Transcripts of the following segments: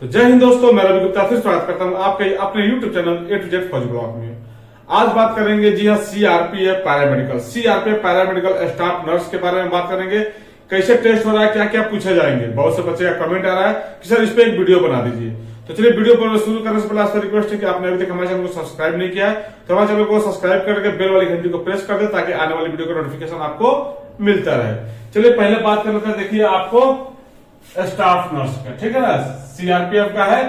तो जय हिंद दोस्तों, मैं रवि गुप्ता फिर स्वागत करता हूं आपके अपने YouTube channel A to Z फौजी ब्लॉग में। आज बात करेंगे जी हाँ सीआरपीएफ पैरामेडिकल स्टाफ नर्स के बारे में बात करेंगे। कैसे टेस्ट हो रहा है, क्या क्या पूछे जाएंगे। बहुत से बच्चे का कमेंट आ रहा है कि सर इस पे एक वीडियो बना दीजिए। तो चलिए वीडियो पर शुरू करने से पहले आपसे रिक्वेस्ट है कि आपने अभी तक हमारे चैनल को सब्सक्राइब नहीं किया है तो हमारे चैनल को सब्सक्राइब करके बेल वाली घंटी को प्रेस कर दे ताकि आने वाली वीडियो का नोटिफिकेशन आपको मिलता रहे। चलिए पहले बात कर लेते हैं। देखिए आपको स्टाफ नर्स का, ठीक है ना, सीआरपीएफ का है,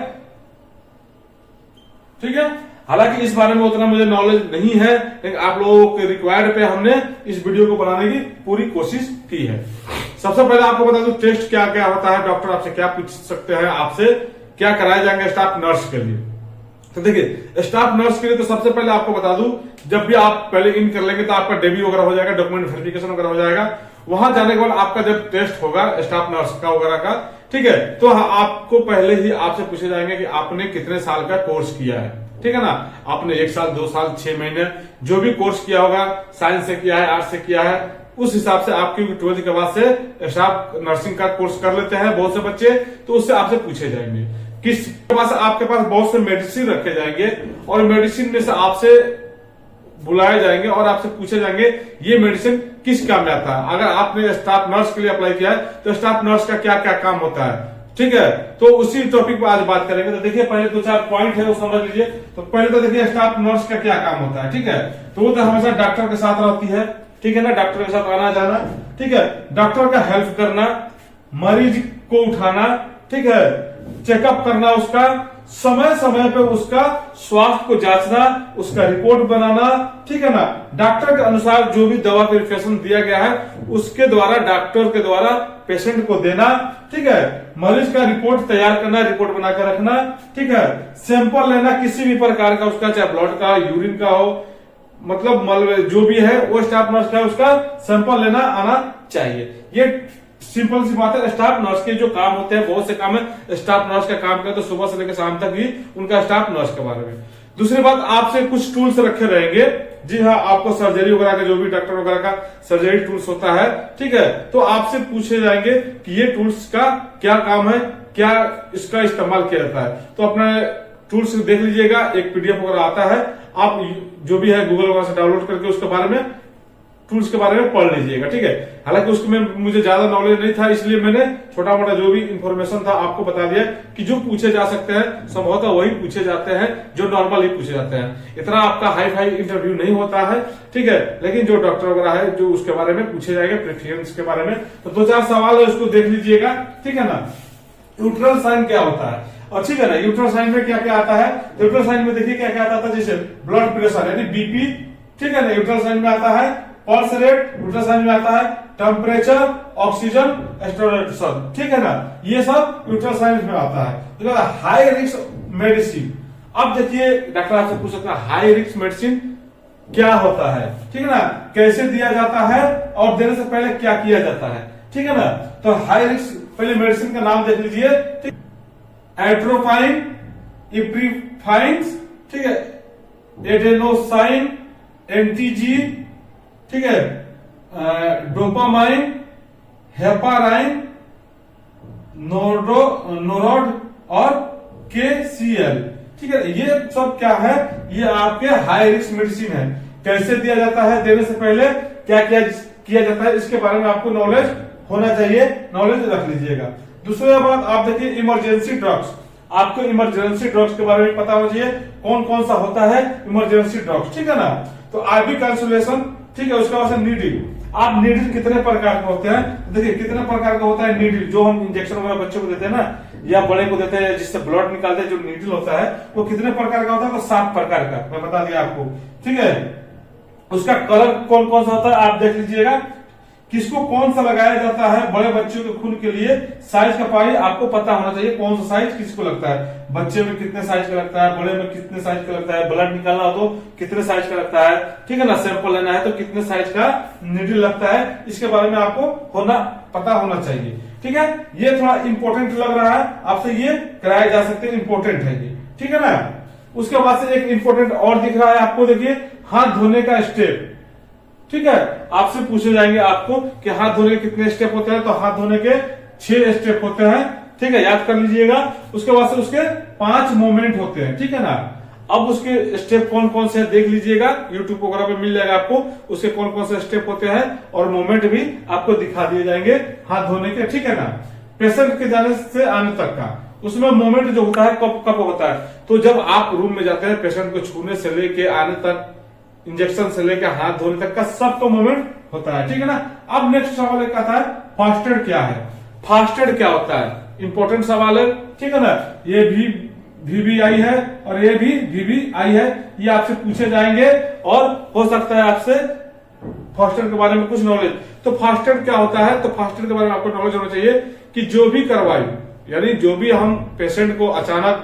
ठीक है। हालांकि इस बारे में उतना मुझे नॉलेज नहीं है, लेकिन आप लोगों के रिक्वायर्ड पे हमने इस वीडियो को बनाने की पूरी कोशिश की है। सबसे पहले आपको बता दूं टेस्ट क्या क्या होता है, डॉक्टर आपसे क्या पूछ सकते हैं, आपसे क्या कराए जाएंगे स्टाफ नर्स के लिए। तो देखिए स्टाफ नर्स के लिए तो सबसे पहले आपको बता दूं, जब भी आप पहले इन कर लेंगे तो आपका डेब्यू वगैरह हो जाएगा, डॉक्यूमेंट वेरिफिकेशन वगैरह हो जाएगा। वहां जाने के बाद आपका जब टेस्ट होगा स्टाफ नर्स का वगैरह का, ठीक है, तो आपको पहले ही आपसे पूछे जाएंगे कि आपने कितने साल का कोर्स किया है, ठीक है ना। आपने 1 साल 2 साल 6 महीने जो भी कोर्स किया होगा, साइंस से किया है, आर्ट्स से किया है, उस हिसाब से आपकी 12th के बाद से स्टाफ नर्सिंग का कोर्स कर लेते हैं बहुत से बच्चे, तो उससे आपसे पूछे जाएंगे। किस पास आपके पास बहुत से मेडिसिन रखे जाएंगे और मेडिसिन में से आपसे बुलाए जाएंगे और आपसे पूछे जाएंगे ये मेडिसिन किस काम में आता है। अगर आपने स्टाफ नर्स के लिए अप्लाई किया है तो स्टाफ नर्स का क्या क्या काम होता है, ठीक है। तो उसी टॉपिक पर आज बात करेंगे। तो देखिए पहले 2-4 पॉइंट है वो समझ लीजिए। तो पहले तो देखिए स्टाफ नर्स का क्या काम होता है, ठीक है। तो वो तो हमेशा डॉक्टर के साथ रहती है, ठीक है ना, डॉक्टर के साथ आना जाना, ठीक है, डॉक्टर का हेल्प करना, मरीज को उठाना, ठीक है, चेकअप करना, उसका समय समय पे उसका स्वास्थ्य को जांचना, उसका रिपोर्ट बनाना, ठीक है ना। डॉक्टर के अनुसार जो भी दवा प्रिस्क्रिप्शन दिया गया है उसके द्वारा डॉक्टर के द्वारा पेशेंट को देना, ठीक है। मरीज का रिपोर्ट तैयार करना, रिपोर्ट बनाकर रखना, ठीक है। सैंपल लेना किसी भी प्रकार का, उसका चाहे ब्लड का, यूरिन का हो, मतलब जो भी है वो स्टाफ नर्स का उसका सैंपल लेना आना चाहिए। ये सिंपल सी बात है। स्टाफ नर्स के जो काम होते हैं बहुत से काम है स्टाफ नर्स का काम करते, तो सुबह से लेकर शाम तक ही उनका स्टाफ नर्स के बारे में। दूसरी बात, आपसे कुछ टूल्स रखे रहेंगे। जी हाँ, आपको सर्जरी वगैरह का जो भी डॉक्टर वगैरह का सर्जरी टूल्स होता है, ठीक है, तो आपसे पूछे जाएंगे कि ये टूल्स का क्या काम है, क्या इसका इस्तेमाल किया जाता है। तो अपने टूल्स देख लीजिएगा, एक पीडीएफ वगैरह आता है, आप जो भी है गूगल वगैरह से डाउनलोड करके उसके बारे में टूल्स के बारे में पढ़ लीजिएगा, ठीक है। हालांकि उसमें मुझे ज्यादा नॉलेज नहीं था, इसलिए मैंने छोटा मोटा जो भी इंफॉर्मेशन था आपको बता दिया कि जो पूछे जा सकते हैं संभवतः वही पूछे जाते हैं जो नॉर्मल ही पूछे जाते हैं। इतना आपका हाई फाई इंटरव्यू नहीं होता है, ठीक है, लेकिन जो डॉक्टर वगैरह है जो उसके बारे में पूछे जाएंगे, प्रेफरेंस के बारे में। तो 2-4 सवाल है, उसको देख लीजिएगा, ठीक है ना। यूट्रल साइन क्या होता है, और ठीक है ना, यूट्रल साइन में क्या क्या आता है। यूट्रल साइन में देखिए क्या क्या आता है, जैसे ब्लड प्रेशर यानी बीपी, ठीक है ना, यूट्रल साइन में आता है। पल्स रेट यूट्रल साइन में आता है। टेम्परेचर, ऑक्सीजन एक्सटर्नेशन, ठीक है ना, ये सब यूट्रल साइन में आता है। हाई रिस्क मेडिसिन, अब देखिए डॉक्टर आपसे पूछ सकता है हाई रिस्क मेडिसिन क्या होता है, ठीक है ना, कैसे दिया जाता है और देने से पहले क्या किया जाता है, ठीक है ना। तो हाई रिस्क पहले मेडिसिन का नाम देख लीजिए, ठीक, एट्रोपाइन, इप्रीफाइन, ठीक है, एडेनोसाइन, एंटीजी, ठीक है, डोपामाइन, हेपाराइन, नोरोड और केसीएल, ठीक है। ये सब क्या है, ये आपके हाई रिस्क मेडिसिन है। कैसे दिया जाता है, देने से पहले क्या क्या किया जाता है, इसके बारे में आपको नॉलेज होना चाहिए, नॉलेज रख लीजिएगा। दूसरी बात आप देखिए इमरजेंसी ड्रग्स, आपको इमरजेंसी ड्रग्स के बारे में पता होना चाहिए कौन कौन सा होता है इमरजेंसी ड्रग्स, ठीक है ना। तो आईवी कैंसुलेशन, ठीक है, उसके बाद नीडिल। आप नीडिल कितने प्रकार के होते हैं, देखिए कितने प्रकार का होता है नीडिल, जो हम इंजेक्शन वगैरह बच्चों को देते हैं ना, या बड़े को देते हैं जिससे ब्लड निकालते हैं, जो नीडिल होता है वो कितने प्रकार का होता है, वो 7 प्रकार का मैं बता दिया आपको, ठीक है। उसका कलर कौन कौन सा होता है आप देख लीजिएगा। किसको कौन सा लगाया जाता है, बड़े बच्चों के खून के लिए साइज का पाई आपको पता होना चाहिए, कौन सा साइज किसको लगता है, बच्चे में कितने साइज का लगता है, बड़े में कितने साइज का लगता है, ब्लड निकालना हो तो कितने साइज का लगता है, ठीक है ना, सैंपल लेना है तो कितने साइज का नीडल लगता है, इसके बारे में आपको पता होना चाहिए, ठीक है। ये थोड़ा इंपॉर्टेंट लग रहा है आपसे, ये कराए जा सकते हैं, इंपॉर्टेंट है ये, ठीक है ना। उसके बाद से एक इंपॉर्टेंट और दिख रहा है आपको, देखिए हाथ धोने का स्टेप, ठीक है। आपसे पूछे जाएंगे आपको कि हाथ धोने के कितने स्टेप होते हैं, तो हाथ धोने के 6 स्टेप होते हैं, ठीक है, याद कर लीजिएगा। उसके बाद से उसके 5 मोमेंट होते हैं, ठीक है ना। अब उसके स्टेप कौन कौन से देख लीजिएगा, यूट्यूब वगैरह पे मिल जाएगा आपको, उसके कौन कौन से स्टेप होते हैं और मोमेंट भी आपको दिखा दिए जाएंगे हाथ धोने के, ठीक है ना। पेशेंट के जाने से आने तक का उसमें मोमेंट जो होता है कब कब होता है, तो जब आप रूम में जाते हैं पेशेंट को छूने से लेके आने तक, इंजेक्शन से लेकर हाथ धोने तक का सबका मोमेंट होता है, ठीक है ना। अब नेक्स्ट सवाल एक आता है, फास्ट एड क्या है। फास्ट एड क्या होता है, इंपॉर्टेंट सवाल है, ठीक है ना। ये भी VBI है और ये भी VBI है, ये आपसे पूछे जाएंगे और हो सकता है आपसे फास्ट एड के बारे में कुछ नॉलेज। तो फास्ट एड क्या होता है, तो फास्ट एड के बारे में आपको नॉलेज होना चाहिए कि जो भी कार्रवाई, यानी जो भी हम पेशेंट को अचानक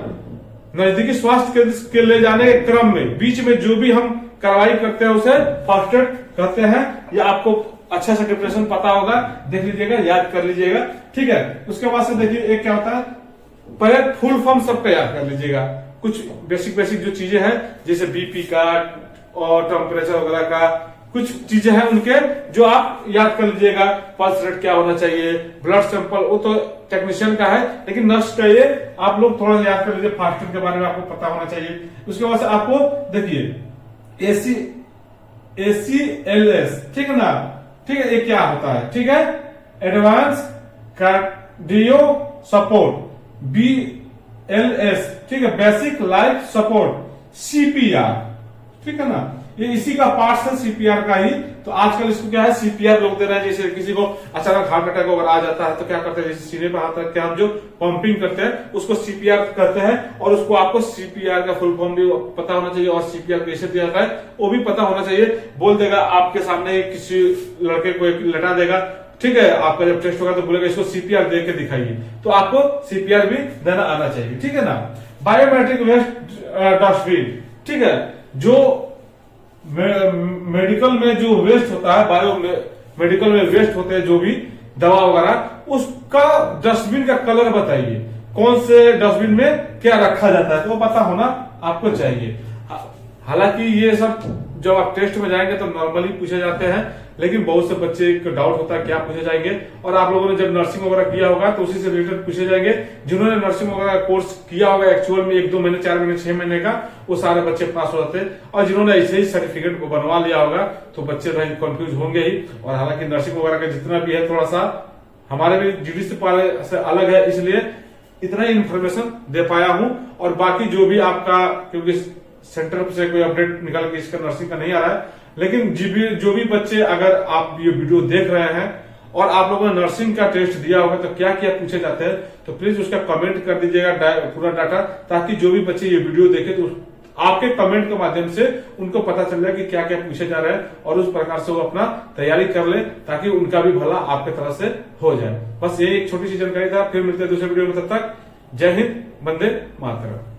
नजदीकी स्वास्थ्य केंद्र के ले जाने के क्रम में बीच में जो भी हम कार्रवाई करते हैं उसे फास्ट एड कहते हैं। ये आपको अच्छा सा डिप्रेशन पता होगा, देख लीजिएगा, याद कर लीजिएगा, ठीक है। उसके बाद से देखिए एक क्या होता है, पहले फुल फॉर्म सबका याद कर लीजिएगा। कुछ बेसिक बेसिक जो चीजें हैं जैसे बीपी का और टेम्परेचर वगैरह का कुछ चीजें हैं उनके जो आप याद कर लीजिएगा। पल्स रेट क्या होना चाहिए, ब्लड सैंपल वो तो टेक्नीशियन का है, लेकिन नर्स का ये आप लोग थोड़ा याद कर लीजिए। फास्ट एड के बारे में आपको पता होना चाहिए। उसके बाद से आपको देखिए ACLS, ठीक है ना, ठीक है, ये क्या होता है, ठीक है। एडवांस कार्डियो सपोर्ट, BLS, ठीक है, बेसिक लाइफ सपोर्ट, CPR, ठीक है ना। ये इसी का पार्ट है CPR का ही। तो आजकल इसको क्या है, CPR लोग दे रहे हैं। जैसे किसी को अचानक हार्ट अटैक अगर आ जाता है तो क्या करते हैं, जैसे सीने पर हाथ रख के हम जो पंपिंग करते हैं उसको CPR करते हैं। और उसको आपको CPR का फुल फॉर्म भी पता होना चाहिए और CPR कैसे दिया जाता है वो भी पता होना चाहिए। बोल देगा आपके सामने किसी लड़के को एक लटा देगा, ठीक है, आपका जब टेस्ट होगा तो बोलेगा इसको CPR दे के दिखाइए, तो आपको CPR भी देना आना चाहिए, ठीक है ना। बायोमेट्रिक वेस्ट डस्टबिन, ठीक है, जो मेडिकल में जो वेस्ट होता है, बायो मेडिकल में वेस्ट होते हैं जो भी दवा वगैरह, उसका डस्टबिन का कलर बताइए, कौन से डस्टबिन में क्या रखा जाता है, तो वो पता होना आपको चाहिए। हालांकि ये सब जब आप टेस्ट में जाएंगे तो नॉर्मली पूछे जाते हैं, लेकिन बहुत से बच्चे को डाउट होता है क्या पूछे जाएंगे। और आप लोगों ने जब नर्सिंग वगैरह किया होगा तो उसी से रिलेटेड पूछे जाएंगे। जिन्होंने नर्सिंग वगैरह कोर्स किया होगा एक्चुअल में 1-2 महीने, 4 महीने, 6 महीने का, वो सारे बच्चे पास हो जाते हैं। और जिन्होंने ऐसे ही सर्टिफिकेट को बनवा लिया होगा तो बच्चे भाई कंफ्यूज होंगे ही। और हालांकि नर्सिंग वगैरह का जितना भी है थोड़ा सा हमारे भी GDC से अलग है, इसलिए इतना ही इन्फॉर्मेशन दे पाया हूं। और बाकी जो भी आपका, क्योंकि सेंटर से कोई अपडेट निकल के इसका नर्सिंग का नहीं आ रहा है, लेकिन जो भी बच्चे अगर आप ये वीडियो देख रहे हैं और आप लोगों ने नर्सिंग का टेस्ट दिया होगा तो क्या क्या पूछे जाते हैं, तो प्लीज उसका कमेंट कर दीजिएगा पूरा डाटा, ताकि जो भी बच्चे ये वीडियो देखे तो आपके कमेंट के माध्यम से उनको पता चल जाए कि क्या क्या पूछे जा रहे हैं और उस प्रकार से वो अपना तैयारी कर ले, ताकि उनका भी भला आपके तरह से हो जाए। बस ये एक छोटी सी जानकारी था। फिर मिलते हैं दूसरे वीडियो में, तब तक जय हिंद, वंदे मातरम।